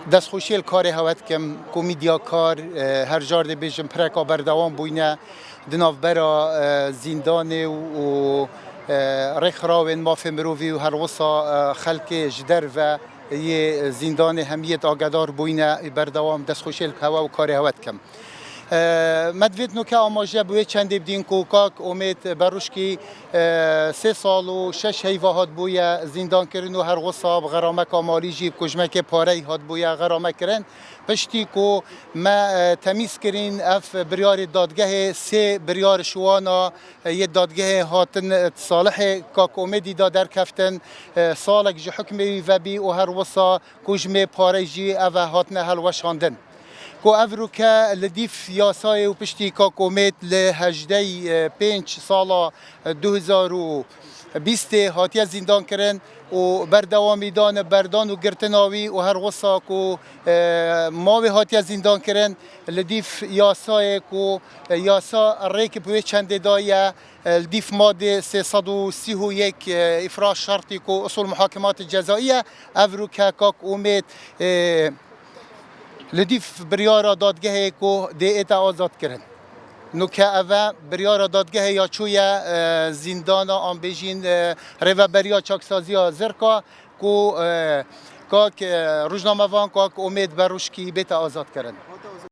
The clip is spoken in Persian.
دست خوشیل کار هوت کم کمیدیا کار هر جار دی بیشم پرکا بردوام بوینه دناف برا زندان و رخراون مافی مروی و هر وصا خلق جدر و یه زندان همیت آگدار بوینه بردوام دست خوشیل هوا و کار هوت کم مدوید نو که آماجه بوی چند بدین کوکاک امید بروش کی 3 سال و 6 هیوهات بوی زندان کردن و هر غصاب غرامه کامالی جیب کجمه که پاره هات بوی غرامه کردن پشتی کو ما تمیز کردن اف بریار دادگاه 3 بریار شوانا یه دادگاه هاتن صالح کاک امیدی دادر کفتن سالک جه حکمی و بی و هر وصا کجمه پاره جی او هاتن هلوشاندن کو افرو که لدیف یاسای و پشتی که کومیت لهجده 5 سال 2020 هاتی زندان کردن و بردوامی دان بردان و گرتناوی و هر غصا کو ماوی هاتی زندان کردن لدیف یاسای کو یاسا ریک بوی چند دایه لدیف ماده 331 افراش شرطی کو اصول محاکمات الجزائیه افرو که کومیت لدیف بریارا دادگاه کو دیتا آزاد کردن نوکه اوه بریارا دادگاه یا چویا زندان آن بیجین ریو بریا چاکسازی زرکا کو کاک روزنامه وان کاک امید بروش کی بیتا آزاد کردن